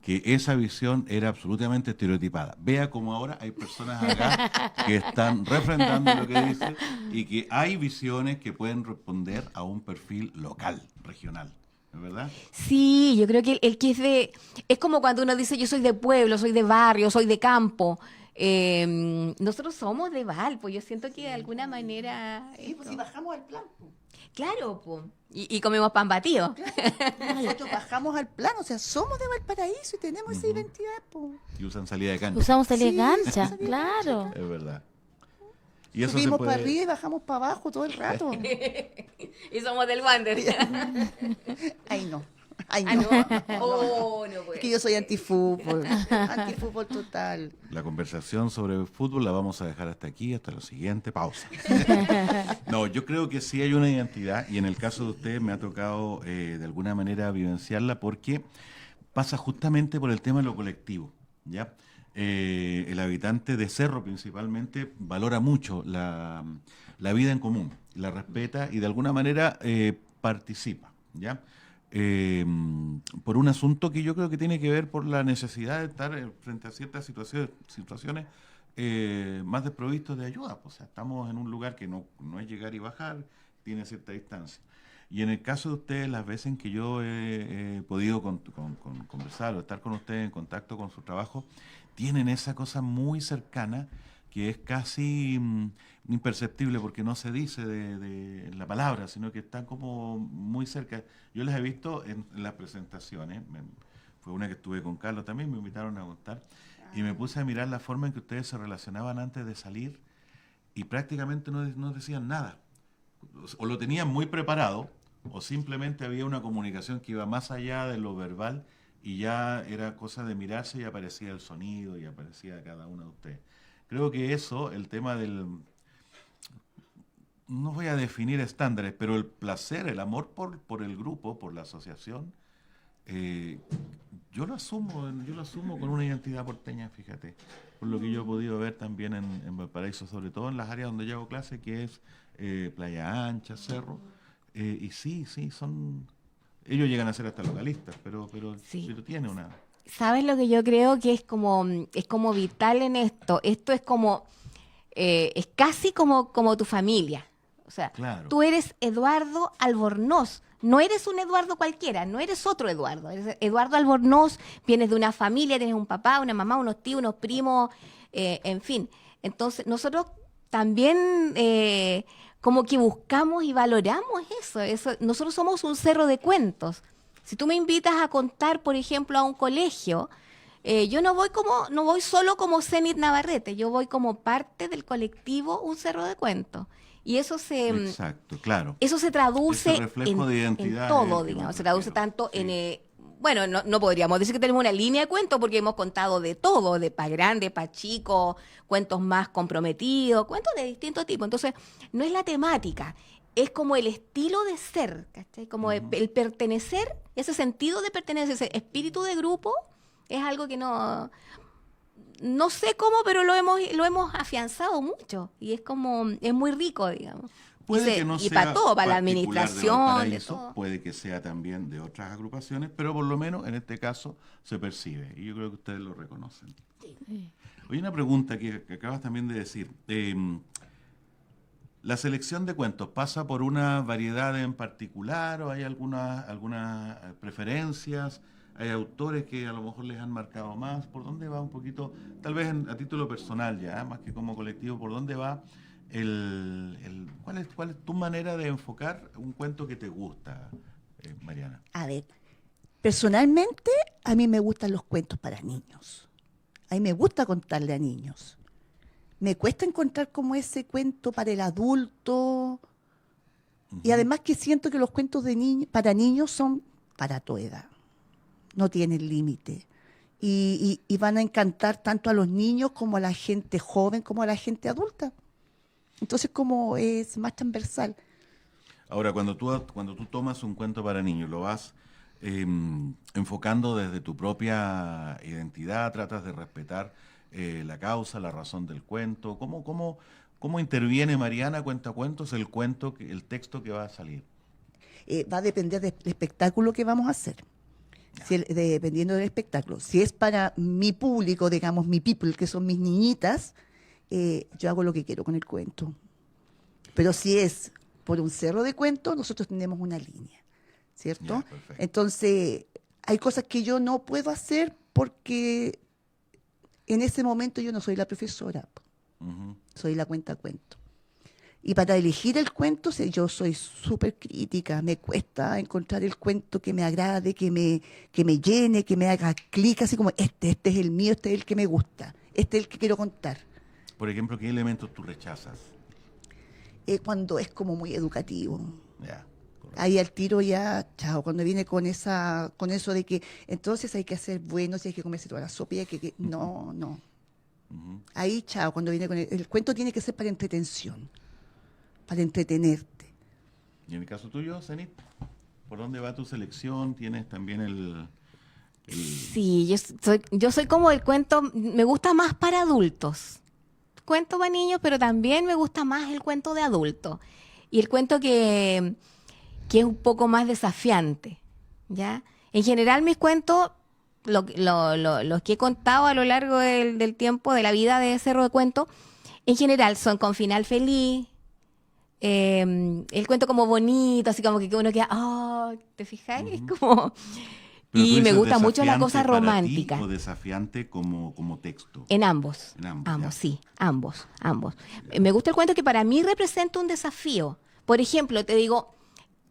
que esa visión era absolutamente estereotipada. Vea cómo ahora hay personas acá que están refrendando lo que dice y que hay visiones que pueden responder a un perfil local, regional. ¿Es verdad? Sí, yo creo que el que es de... Es como cuando uno dice, yo soy de pueblo, soy de barrio, soy de campo. Nosotros somos de Valpo. Yo siento que de alguna manera... Sí, pues si bajamos al plan. Po. Claro, po. Y comemos pan batido. Nosotros bajamos al plan, o sea, somos de Valparaíso y tenemos esa identidad. Po. Y usan salida de cancha. Usamos salir Sí, gancha, usamos salir claro. Es verdad. Y eso se Subimos para puede... arriba y bajamos para abajo todo el rato. Y somos del Wander. Ay, no. Ay, Ah, no. no. Oh, no Es puede. que yo soy antifútbol. Antifútbol total. La conversación sobre fútbol la vamos a dejar hasta aquí, hasta la siguiente pausa. No, yo creo que sí hay una identidad y en el caso de ustedes me ha tocado de alguna manera vivenciarla porque pasa justamente por el tema de lo colectivo, ¿ya? El habitante de Cerro principalmente valora mucho la vida en común, la respeta y de alguna manera participa, ¿ya? Por un asunto que yo creo que tiene que ver por la necesidad de estar frente a ciertas situaciones más desprovistos de ayuda. O sea, estamos en un lugar que no es llegar y bajar, tiene cierta distancia. Y en el caso de ustedes, las veces en que yo he podido conversar o estar con ustedes en contacto con su trabajo, tienen esa cosa muy cercana que es casi imperceptible porque no se dice de la palabra, sino que están como muy cerca. Yo les he visto en las presentaciones, fue una que estuve con Carlos también, me invitaron a contar, y me puse a mirar la forma en que ustedes se relacionaban antes de salir y prácticamente no decían nada. O lo tenían muy preparado, o simplemente había una comunicación que iba más allá de lo verbal y ya era cosa de mirarse y aparecía el sonido y aparecía cada uno de ustedes. Creo que eso, el tema del... No voy a definir estándares, pero el placer, el amor por el grupo, por la asociación, yo lo asumo con una identidad porteña, fíjate, por lo que yo he podido ver también en Valparaíso, sobre todo en las áreas donde yo hago clase, que es Playa Ancha, Cerro, y sí, son... Ellos llegan a ser hasta localistas, pero Sí. tiene una... ¿Sabes lo que yo creo que es como vital en esto? Esto es como, es casi como tu familia. O sea, Claro. tú eres Eduardo Albornoz. No eres un Eduardo cualquiera, no eres otro Eduardo. Eres Eduardo Albornoz, vienes de una familia, tienes un papá, una mamá, unos tíos, unos primos, en fin. Entonces, nosotros también como que buscamos y valoramos eso. Nosotros somos un cerro de cuentos. Si tú me invitas a contar, por ejemplo, a un colegio, yo no voy solo como Zenit Navarrete, yo voy como parte del colectivo Un Cerro de Cuentos. Y eso Exacto, claro. eso se traduce Ese reflejo de identidad en todo, es el que digamos. me Se traduce refiero, tanto sí. en... bueno, no podríamos decir que tenemos una línea de cuentos porque hemos contado de todo, de pa' grande, pa' chico, cuentos más comprometidos, cuentos de distinto tipo. Entonces, no es la temática, es como el estilo de ser, ¿cachai? Como el pertenecer, ese sentido de pertenecer, ese espíritu de grupo, es algo que no sé cómo, pero lo hemos afianzado mucho y es muy rico, digamos. Puede que no y sea para todo, para la particular de administración, de Valparaíso, todo. puede que sea también de otras agrupaciones, pero por lo menos en este caso se percibe y yo creo que ustedes lo reconocen. Oye, una pregunta que acabas también de decir. ¿La selección de cuentos pasa por una variedad en particular o hay algunas preferencias? ¿Hay autores que a lo mejor les han marcado más? ¿Por dónde va un poquito, tal vez a título personal ya, más que como colectivo, por dónde va cuál es tu manera de enfocar un cuento que te gusta, Mariana? A ver, personalmente a mí me gustan los cuentos para niños. A mí me gusta contarle a niños. Me cuesta encontrar como ese cuento para el adulto. Y además que siento que los cuentos para niños son para toda edad. No tienen límite. y van a encantar tanto a los niños como a la gente joven como a la gente adulta. Entonces, como es más transversal. Ahora, cuando tú tomas un cuento para niños, lo vas enfocando desde tu propia identidad, tratas de respetar la causa, la razón del cuento. ¿Cómo interviene Mariana Cuentacuentos el texto que va a salir? Va a depender del espectáculo que vamos a hacer. Dependiendo del espectáculo. Si es para mi público, digamos, mi people, que son mis niñitas, yo hago lo que quiero con el cuento. Pero si es por un cerro de cuentos, nosotros tenemos una línea, ¿cierto? Ya, Entonces, hay cosas que yo no puedo hacer porque en ese momento yo no soy la profesora, soy la cuentacuento. Y para elegir el cuento, yo soy súper crítica, me cuesta encontrar el cuento que me agrade, que me llene, que me haga clic, así como este es el mío, este es el que me gusta, este es el que quiero contar. Por ejemplo, ¿qué elementos tú rechazas? Cuando es como muy educativo. Ya, correcto. Ahí al tiro ya, chao, cuando viene con eso de que entonces hay que hacer buenos y hay que comerse toda la sopa y hay no. Ahí, chao, cuando viene con el cuento tiene que ser para entretención, para entretenerte. Y en el caso tuyo, Zenit, ¿por dónde va tu selección? ¿Tienes también el... Sí, yo soy como el cuento, me gusta más para adultos. Cuento para niños, pero también me gusta más el cuento de adultos. Y el cuento que es un poco más desafiante, ¿ya? En general mis cuentos, los que he contado a lo largo del tiempo, de la vida de Cerro de Cuentos, en general son con final feliz, el cuento como bonito, así como que uno queda, oh, ¿te fijáis? Es como... Pero tú Y me dices gusta mucho la cosa desafiante para romántica. ti o desafiante como texto. En ambos. En ambos, Ambos, ya. sí, ambos. Me gusta el cuento que para mí representa un desafío. Por ejemplo, te digo,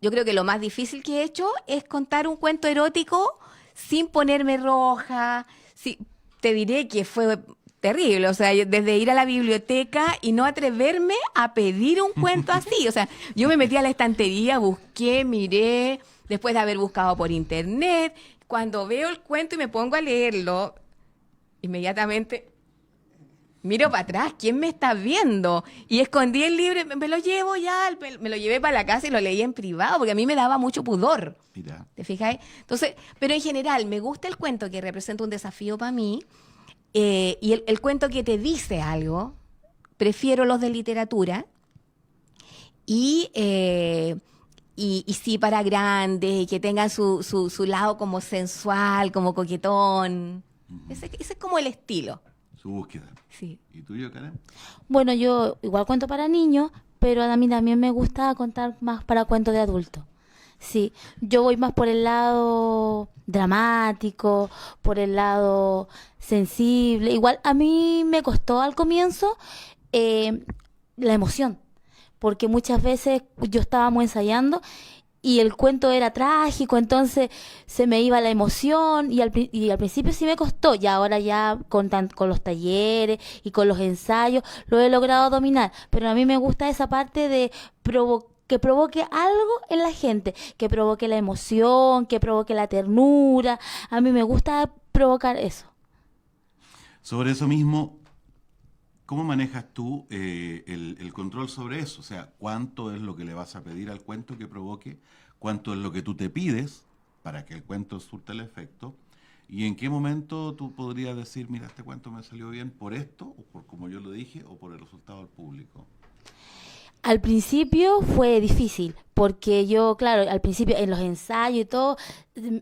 yo creo que lo más difícil que he hecho es contar un cuento erótico sin ponerme roja. Sí, te diré que fue terrible, o sea, desde ir a la biblioteca y no atreverme a pedir un cuento así. O sea, yo me metí a la estantería, busqué, miré, después de haber buscado por internet. Cuando veo el cuento y me pongo a leerlo, inmediatamente miro para atrás, ¿quién me está viendo? Y escondí el libro, me lo llevo ya, me lo llevé para la casa y lo leí en privado, porque a mí me daba mucho pudor. Mira. ¿Te fijáis? Entonces, pero en general, me gusta el cuento que representa un desafío para mí, y el cuento que te dice algo, prefiero los de literatura, y sí para grandes, y que tengan su lado como sensual, como coquetón. Ese es como el estilo. Su búsqueda. Sí. ¿Y tuyo, Karen? Bueno, yo igual cuento para niños, pero a mí también me gusta contar más para cuentos de adultos. Sí, yo voy más por el lado dramático, por el lado sensible. Igual a mí me costó al comienzo la emoción, porque muchas veces yo estábamos ensayando y el cuento era trágico, entonces se me iba la emoción y al principio sí me costó, y ahora ya con los talleres y con los ensayos lo he logrado dominar, pero a mí me gusta esa parte de que provoque algo en la gente, que provoque la emoción, que provoque la ternura. A mí me gusta provocar eso. Sobre eso mismo, ¿cómo manejas tú el control sobre eso? O sea, ¿cuánto es lo que le vas a pedir al cuento que provoque? ¿Cuánto es lo que tú te pides para que el cuento surta el efecto? ¿Y en qué momento tú podrías decir, mira, este cuento me salió bien por esto, o por como yo lo dije, o por el resultado del público? Al principio fue difícil, porque yo, claro, al principio en los ensayos y todo,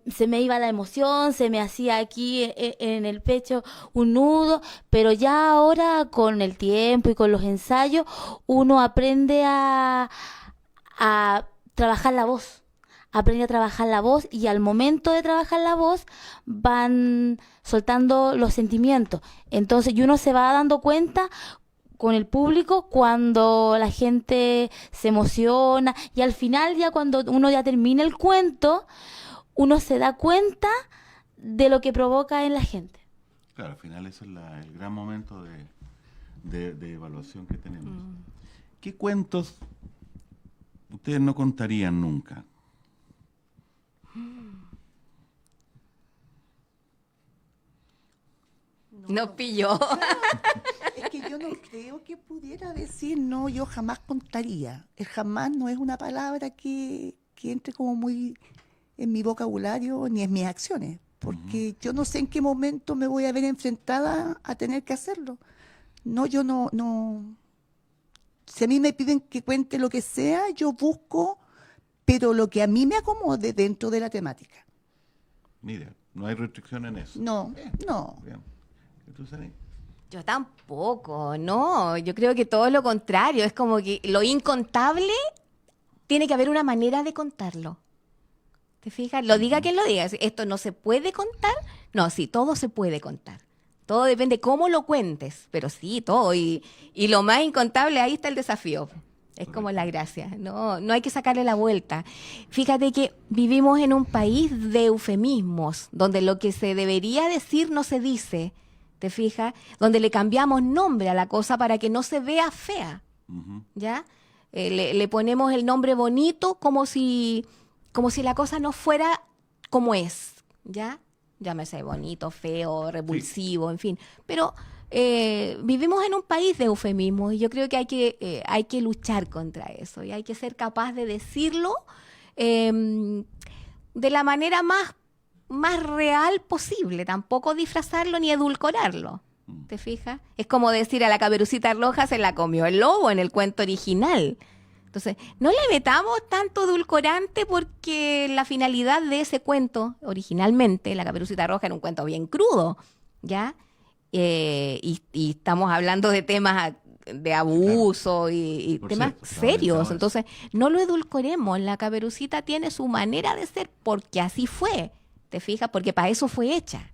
se me iba la emoción, se me hacía aquí en el pecho un nudo, pero ya ahora con el tiempo y con los ensayos, uno aprende a trabajar la voz. Aprende a trabajar la voz y al momento de trabajar la voz van soltando los sentimientos. Entonces, y uno se va dando cuenta con el público cuando la gente se emociona y al final ya cuando uno ya termina el cuento, uno se da cuenta de lo que provoca en la gente. Claro, al final ese es el gran momento de evaluación que tenemos. ¿Qué cuentos ustedes no contarían nunca? Nos pilló. Es que yo no creo que pudiera decir, no, yo jamás contaría. El jamás no es una palabra que entre como muy en mi vocabulario ni en mis acciones, porque yo no sé en qué momento me voy a ver enfrentada a tener que hacerlo. No, yo no. Si a mí me piden que cuente lo que sea, yo busco, pero lo que a mí me acomode dentro de la temática. Mira, no hay restricción en eso. No, Bien, no. bien. ¿Y tú, Sani? Yo tampoco, no. Yo creo que todo lo contrario. Es como que lo incontable tiene que haber una manera de contarlo. ¿Te fijas? Lo diga quien lo diga. Si esto no se puede contar. No, sí, todo se puede contar. Todo depende cómo lo cuentes. Pero sí, todo. Y lo más incontable, ahí está el desafío. Es como la gracia. No hay que sacarle la vuelta. Fíjate que vivimos en un país de eufemismos, donde lo que se debería decir no se dice. ¿Te fijas? Donde le cambiamos nombre a la cosa para que no se vea fea. ¿Ya? Le ponemos el nombre bonito como si la cosa no fuera como es. ¿Ya? Llámese bonito, feo, repulsivo, en fin. Pero vivimos en un país de eufemismos y yo creo que hay que luchar contra eso y hay que ser capaz de decirlo de la manera más real posible, tampoco disfrazarlo ni edulcorarlo. ¿Te fijas? Es como decir a la Caperucita Roja se la comió el lobo en el cuento original. Entonces, no le metamos tanto edulcorante porque la finalidad de ese cuento, originalmente, la Caperucita Roja era un cuento bien crudo, ¿ya? Y estamos hablando de temas de abuso y Por temas cierto, serios. estaba Entonces, no lo edulcoremos. La Caperucita tiene su manera de ser porque así fue. ¿Te fijas? Porque para eso fue hecha.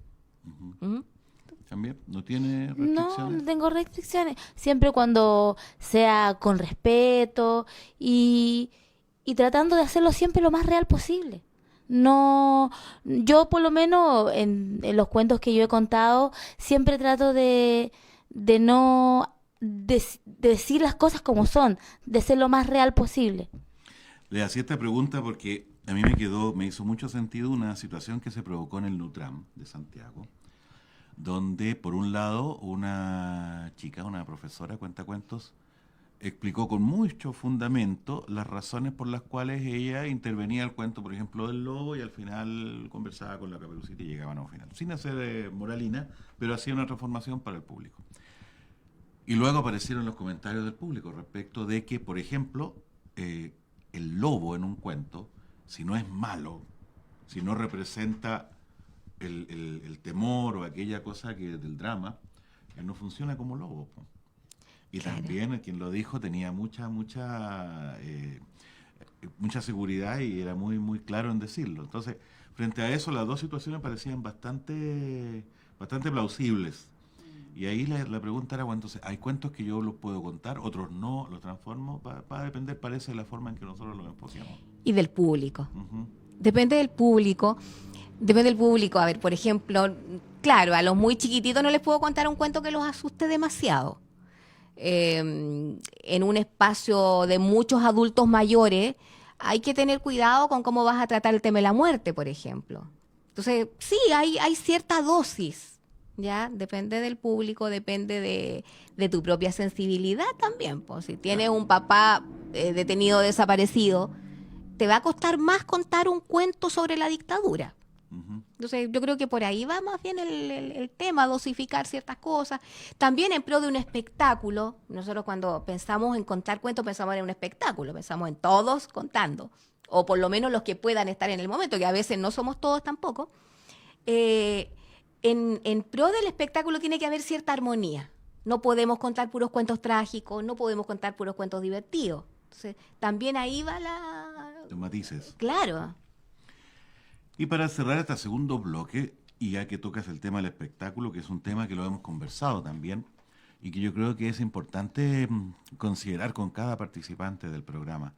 ¿Mm? ¿También? ¿No tiene No, restricciones? no tengo restricciones. Siempre cuando sea con respeto y tratando de hacerlo siempre lo más real posible. No, yo por lo menos en los cuentos que yo he contado, siempre trato de no decir las cosas como son, de ser lo más real posible. Le hacía esta pregunta porque a mí me hizo mucho sentido una situación que se provocó en el Nutram de Santiago, donde por un lado una chica, una profesora cuentacuentos, explicó con mucho fundamento las razones por las cuales ella intervenía el cuento, por ejemplo, del lobo y al final conversaba con la Caperucita y llegaban a un final, sin hacer moralina, pero hacía una transformación para el público. Y luego aparecieron los comentarios del público respecto de que, por ejemplo, el lobo en un cuento, si no es malo, si no representa el temor o aquella cosa que del drama, no funciona como lobo. Po. Y Claro. también quien lo dijo tenía mucha seguridad y era muy claro en decirlo. Entonces, frente a eso, las dos situaciones parecían bastante plausibles. Y ahí la pregunta era, bueno, entonces, hay cuentos que yo los puedo contar, otros no, los transformo, va a depender, parece, de la forma en que nosotros los enfoquemos. Y del público. Ujú. Depende del público. Depende del público. A ver, por ejemplo, claro, a los muy chiquititos no les puedo contar un cuento que los asuste demasiado. En un espacio de muchos adultos mayores, hay que tener cuidado con cómo vas a tratar el tema de la muerte, por ejemplo. Entonces, sí, hay cierta dosis, ¿ya? Depende del público, depende de tu propia sensibilidad también. Pues. Si tienes un papá detenido o desaparecido, te va a costar más contar un cuento sobre la dictadura. Ujú. Entonces, yo creo que por ahí va más bien el tema, dosificar ciertas cosas. También en pro de un espectáculo, nosotros cuando pensamos en contar cuentos, pensamos en un espectáculo, pensamos en todos contando, o por lo menos los que puedan estar en el momento, que a veces no somos todos tampoco. En pro del espectáculo tiene que haber cierta armonía. No podemos contar puros cuentos trágicos, no podemos contar puros cuentos divertidos. Entonces, también ahí va Los matices. Claro. Y para cerrar este segundo bloque, y ya que tocas el tema del espectáculo, que es un tema que lo hemos conversado también, y que yo creo que es importante considerar con cada participante del programa,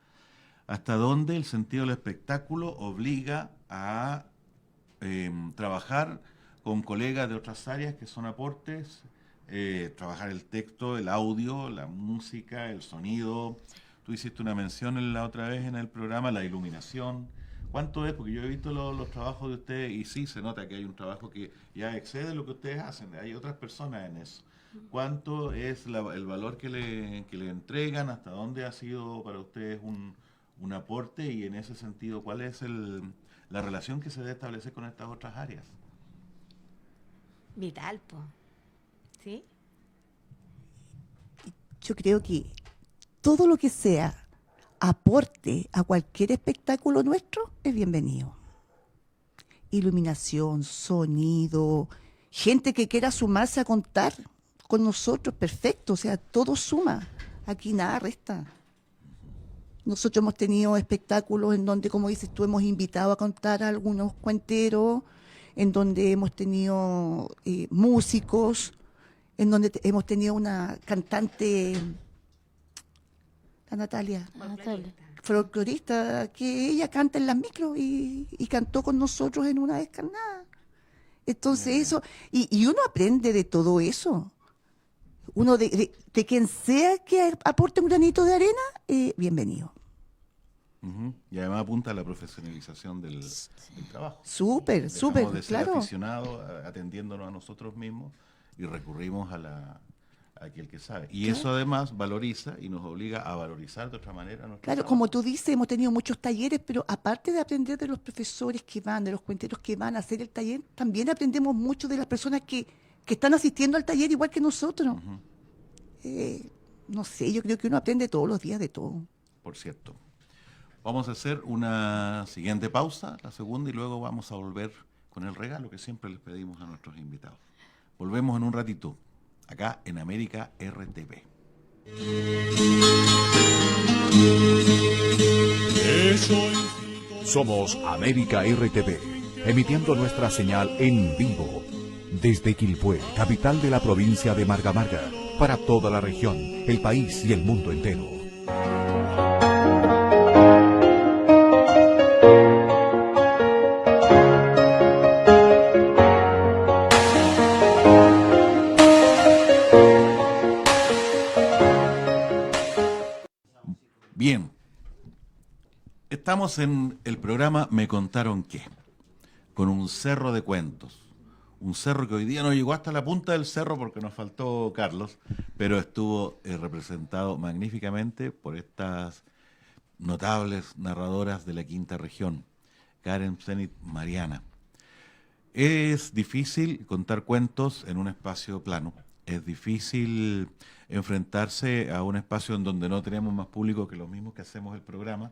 hasta dónde el sentido del espectáculo obliga a trabajar con colegas de otras áreas que son aportes, trabajar el texto, el audio, la música, el sonido. Tú hiciste una mención la otra vez en el programa, la iluminación. ¿Cuánto es? Porque yo he visto los trabajos de ustedes y sí se nota que hay un trabajo que ya excede lo que ustedes hacen. Hay otras personas en eso. ¿Cuánto es el valor que le entregan? ¿Hasta dónde ha sido para ustedes un aporte? Y en ese sentido, ¿cuál es la relación que se debe establecer con estas otras áreas? Vital, po. ¿Sí? Yo creo que todo lo que sea aporte a cualquier espectáculo nuestro es bienvenido. Iluminación, sonido, gente que quiera sumarse a contar con nosotros, perfecto, o sea, todo suma, aquí nada resta. Nosotros hemos tenido espectáculos en donde, como dices tú, hemos invitado a contar a algunos cuenteros, en donde hemos tenido músicos, en donde hemos tenido una cantante, la Natalia, folclorista, que ella canta en las micros y cantó con nosotros en una descarnada. Entonces eso, y uno aprende de todo eso. Uno de quien sea que aporte un granito de arena, bienvenido. Uh-huh. Y además apunta a la profesionalización del trabajo. Súper, Dejamos súper, de ser claro. aficionados atendiéndonos a nosotros mismos y recurrimos a aquel que sabe. Y Claro. eso además valoriza y nos obliga a valorizar de otra manera nuestro Claro, trabajo. como tú dices, hemos tenido muchos talleres, pero aparte de aprender de los profesores que van, de los cuenteros que van a hacer el taller, también aprendemos mucho de las personas que están asistiendo al taller igual que nosotros. Ujú. No sé, yo creo que uno aprende todos los días de todo. Por cierto. Vamos a hacer una siguiente pausa, la segunda, y luego vamos a volver con el regalo que siempre les pedimos a nuestros invitados. Volvemos en un ratito, acá en América RTV. Somos América RTV, emitiendo nuestra señal en vivo desde Quilpué, capital de la provincia de Marga Marga, para toda la región, el país y el mundo entero. Bien, estamos en el programa Me Contaron Qué, con un cerro de cuentos. Un cerro que hoy día no llegó hasta la punta del cerro porque nos faltó Carlos, pero estuvo representado magníficamente por estas notables narradoras de la quinta región, Karen Zenit, Mariana. Es difícil contar cuentos en un espacio plano, es difícil enfrentarse a un espacio en donde no tenemos más público que los mismos que hacemos el programa,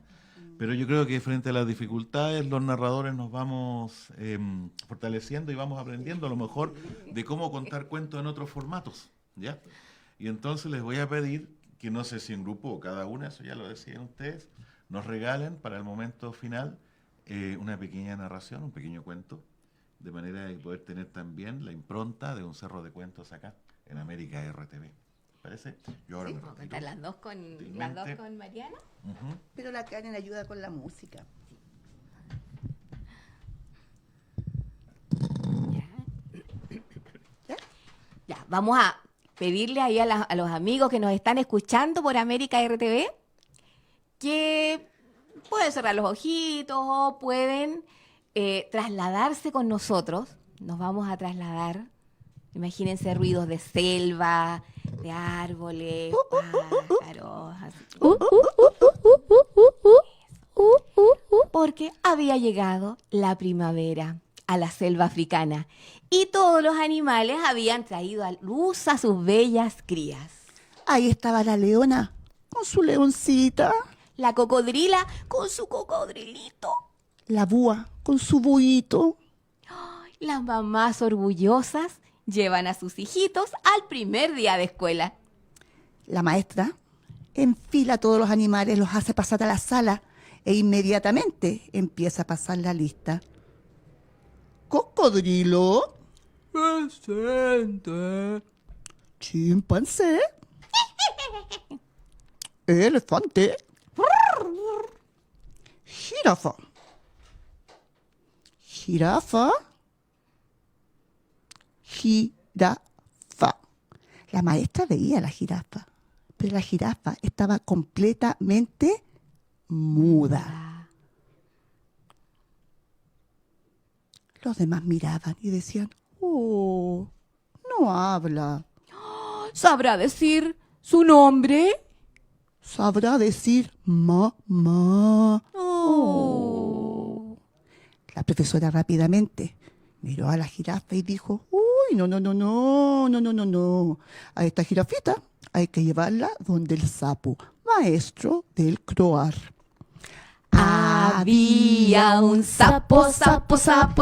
pero yo creo que frente a las dificultades los narradores nos vamos fortaleciendo y vamos aprendiendo a lo mejor de cómo contar cuentos en otros formatos, ¿ya? Y entonces les voy a pedir que no sé si en grupo o cada una, eso ya lo decían ustedes, nos regalen para el momento final una pequeña narración, un pequeño cuento, de manera de poder tener también la impronta de un cerro de cuentos acá en América RTV. ¿Parece? Yo ahora Sí, me ¿puedo retiro. contar las dos con Mariana? Ujú. Pero la Karen ayuda con la música. Ya, vamos a pedirle ahí a los amigos que nos están escuchando por América RTV que pueden cerrar los ojitos o pueden trasladarse con nosotros. Nos vamos a trasladar. Imagínense ruidos de selva, de árboles, pájaros. Así. Porque había llegado la primavera a la selva africana y todos los animales habían traído a luz a sus bellas crías. Ahí estaba la leona con su leoncita, La cocodrila con su cocodrilito. la búa con su buito. Las mamás orgullosas llevan a sus hijitos al primer día de escuela. La maestra enfila a todos los animales, los hace pasar a la sala e inmediatamente empieza a pasar la lista. Cocodrilo. Presente. Chimpancé. Elefante. Jirafa. Jirafa. Jirafa. La maestra veía a la jirafa, pero la jirafa estaba completamente muda. Los demás miraban y decían, oh, no habla. ¿Sabrá decir su nombre? Sabrá decir mamá. Oh. La profesora rápidamente miró a la jirafa y dijo, uy, no. A esta jirafita hay que llevarla donde el sapo, maestro del croar. Había un sapo,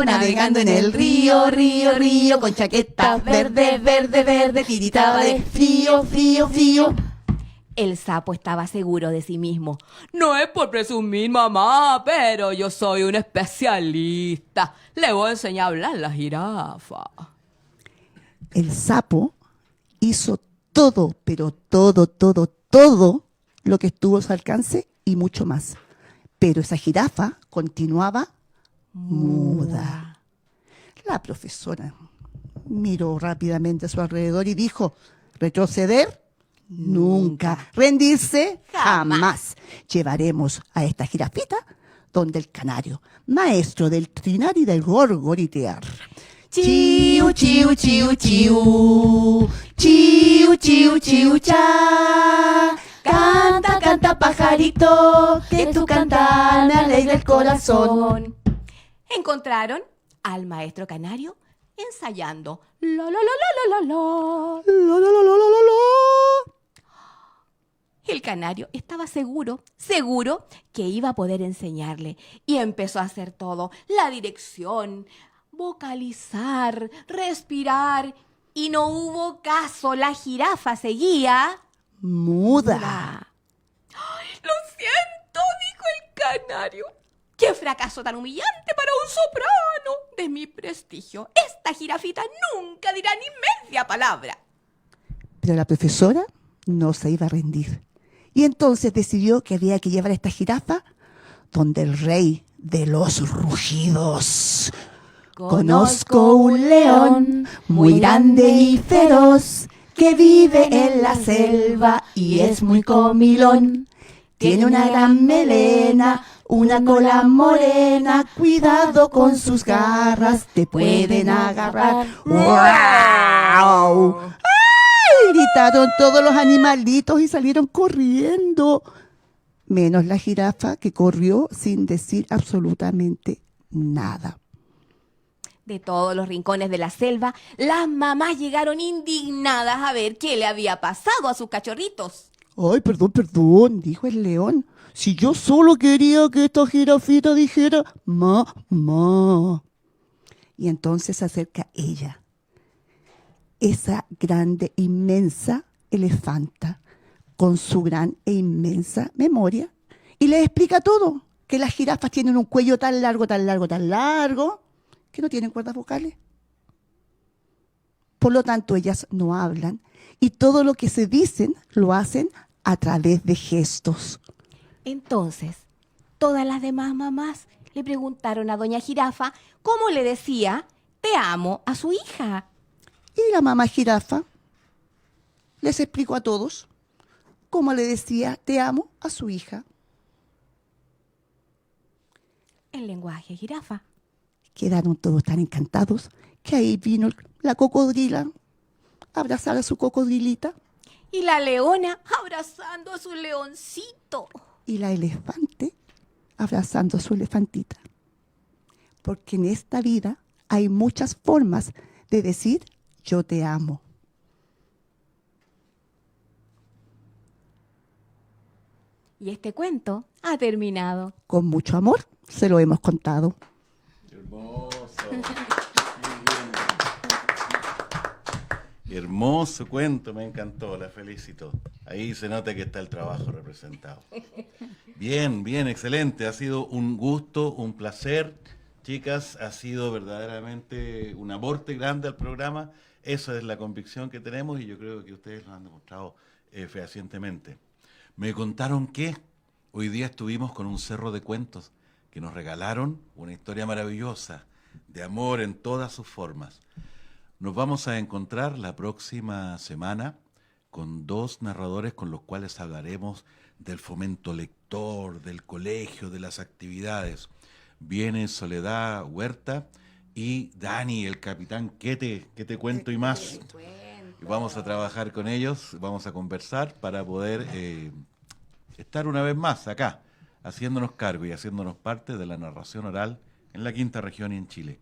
navegando en el río, con chaqueta verde, tiritaba de frío. El sapo estaba seguro de sí mismo. No es por presumir, mamá, pero yo soy un especialista. Le voy a enseñar a hablar a la jirafa. El sapo hizo todo, pero todo lo que estuvo a su alcance y mucho más. Pero esa jirafa continuaba muda. La profesora miró rápidamente a su alrededor y dijo, retroceder nunca, rendirse jamás. Llevaremos a esta jirafita donde el canario, maestro del trinar y del gorgoritear. Chiu, chiu, chiu, chiu, chiu, chiu, chiu, cha. Canta, canta, pajarito, que tu cantar me alegra el corazón. Encontraron al maestro canario ensayando. La, la, la, la, la, la, la. El canario estaba seguro que iba a poder enseñarle. Y empezó a hacer todo. La dirección, vocalizar, respirar. Y no hubo caso. La jirafa seguía muda. ¡Ay, lo siento! Dijo el canario. ¡Qué fracaso tan humillante para un soprano! De mi prestigio, esta jirafita nunca dirá ni media palabra. Pero la profesora no se iba a rendir. Y entonces decidió que había que llevar a esta jirafa donde el rey de los rugidos. Conozco un león muy grande y feroz que vive en la selva y es muy comilón. Tiene una gran melena, una cola morena, cuidado con sus garras, te pueden agarrar. ¡Wow! ¡Ay! Gritaron todos los animalitos y salieron corriendo. Menos la jirafa, que corrió sin decir absolutamente nada. De todos los rincones de la selva, las mamás llegaron indignadas a ver qué le había pasado a sus cachorritos. Ay, perdón, dijo el león. Si yo solo quería que esta jirafita dijera mamá. Y entonces se acerca ella, esa grande, inmensa elefanta, con su gran e inmensa memoria, y le explica todo, que las jirafas tienen un cuello tan largo, que no tienen cuerdas vocales. Por lo tanto, ellas no hablan, y todo lo que se dicen lo hacen a través de gestos. Entonces, todas las demás mamás le preguntaron a doña Jirafa cómo le decía te amo a su hija. Y la mamá jirafa les explicó a todos cómo le decía te amo a su hija. El lenguaje jirafa. Quedaron todos tan encantados que ahí vino la cocodrila a abrazar a su cocodrilita. Y la leona abrazando a su leoncito. Y la elefante abrazando a su elefantita. Porque en esta vida hay muchas formas de decir yo te amo. Y este cuento ha terminado. Con mucho amor se lo hemos contado. Hermoso. Hermoso cuento, me encantó, la felicito. Ahí se nota que está el trabajo representado. Bien, excelente. Ha sido un gusto, un placer. Chicas, ha sido verdaderamente un aporte grande al programa. Esa es la convicción que tenemos y yo creo que ustedes lo han demostrado fehacientemente. Me contaron que hoy día estuvimos con un cerro de cuentos que nos regalaron una historia maravillosa de amor en todas sus formas. Nos vamos a encontrar la próxima semana con dos narradores con los cuales hablaremos del fomento lector, del colegio, de las actividades. Viene Soledad Huerta y Dani, el capitán que te cuento y más. Y vamos a trabajar con ellos, vamos a conversar para poder estar una vez más acá, haciéndonos cargo y haciéndonos parte de la narración oral en la quinta región y en Chile.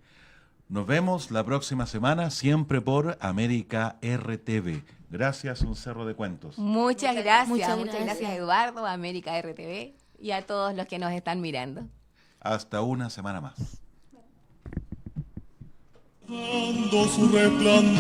Nos vemos la próxima semana, siempre por América RTV. Gracias, Un Cerro de Cuentos. Muchas gracias, Muchas muchas gracias gracias. Eduardo, América RTV y a todos los que nos están mirando. Hasta una semana más. Dando su resplandor.